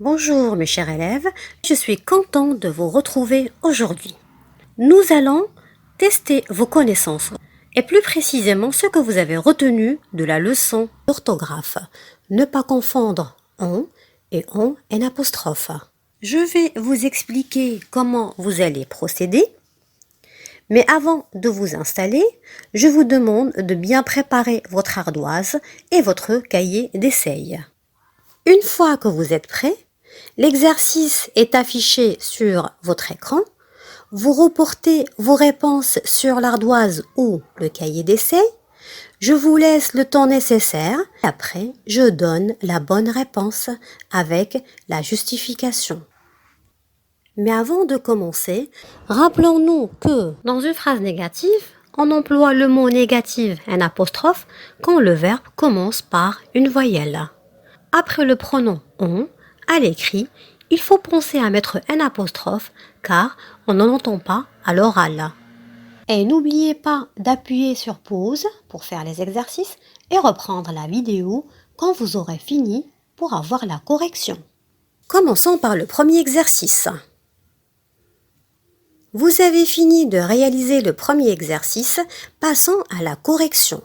Bonjour mes chers élèves, je suis content de vous retrouver aujourd'hui. Nous allons tester vos connaissances et plus précisément ce que vous avez retenu de la leçon d'orthographe. Ne pas confondre on et on n apostrophe. Je vais vous expliquer comment vous allez procéder. Mais avant de vous installer, je vous demande de bien préparer votre ardoise et votre cahier d'essai. Une fois que vous êtes prêt, l'exercice est affiché sur votre écran. Vous reportez vos réponses sur l'ardoise ou le cahier d'essai. Je vous laisse le temps nécessaire. Après, je donne la bonne réponse avec la justification. Mais avant de commencer, rappelons-nous que dans une phrase négative, on emploie le mot négatif n apostrophe quand le verbe commence par une voyelle. Après le pronom on, à l'écrit, il faut penser à mettre n apostrophe car on n'en entend pas à l'oral. Et n'oubliez pas d'appuyer sur pause pour faire les exercices et reprendre la vidéo quand vous aurez fini pour avoir la correction. Commençons par le premier exercice. Vous avez fini de réaliser le premier exercice, passons à la correction.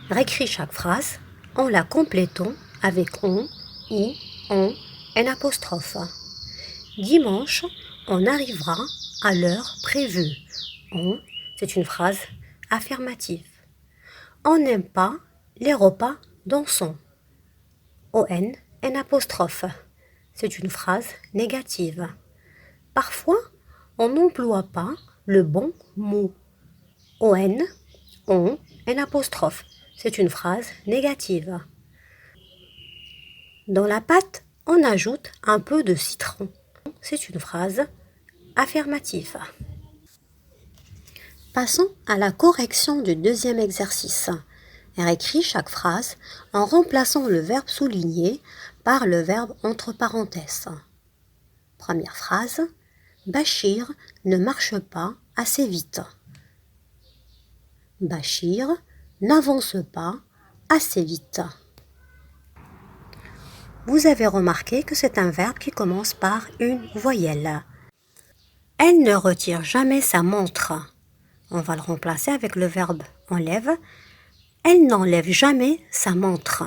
Réécris chaque phrase en la complétant avec on, i, on, n apostrophe. Dimanche, on arrivera à l'heure prévue. On, c'est une phrase affirmative. On n'aime pas les repas dansants. On, n apostrophe. C'est une phrase négative. Parfois, on n'emploie pas le bon mot. On, n apostrophe. C'est une phrase négative. Dans la pâte, on ajoute un peu de citron. C'est une phrase affirmative. Passons à la correction du deuxième exercice. Réécris chaque phrase en remplaçant le verbe souligné par le verbe entre parenthèses. Première phrase. Bachir ne marche pas assez vite. Bachir n'avance pas assez vite. Vous avez remarqué que c'est un verbe qui commence par une voyelle. Elle ne retire jamais sa montre. On va le remplacer avec le verbe enlève. Elle n'enlève jamais sa montre.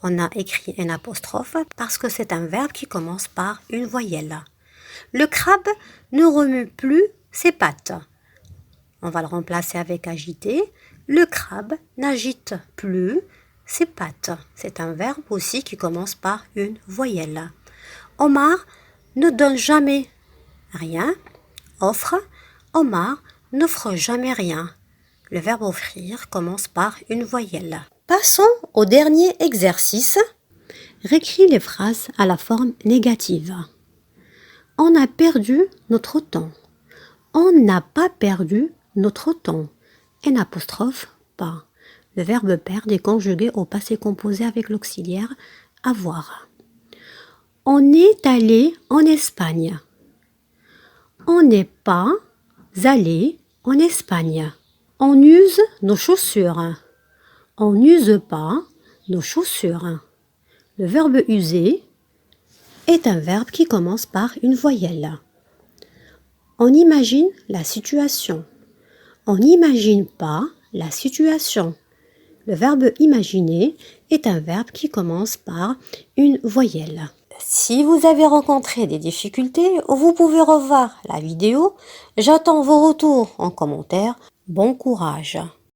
On a écrit un apostrophe parce que c'est un verbe qui commence par une voyelle. Le crabe ne remue plus ses pattes. On va le remplacer avec agiter. Le crabe n'agite plus ses pattes. C'est un verbe aussi qui commence par une voyelle. Omar ne donne jamais rien. Offre. Omar n'offre jamais rien. Le verbe offrir commence par une voyelle. Passons au dernier exercice. Réécris les phrases à la forme négative. On a perdu notre temps. On n'a pas perdu notre temps. N apostrophe pas. Le verbe perdre est conjugué au passé composé avec l'auxiliaire avoir. On est allé en Espagne. On n'est pas allé en Espagne. On use nos chaussures. On n'use pas nos chaussures. Le verbe user est un verbe qui commence par une voyelle. On imagine la situation. On n'imagine pas la situation. Le verbe imaginer est un verbe qui commence par une voyelle. Si vous avez rencontré des difficultés, vous pouvez revoir la vidéo. J'attends vos retours en commentaire. Bon courage!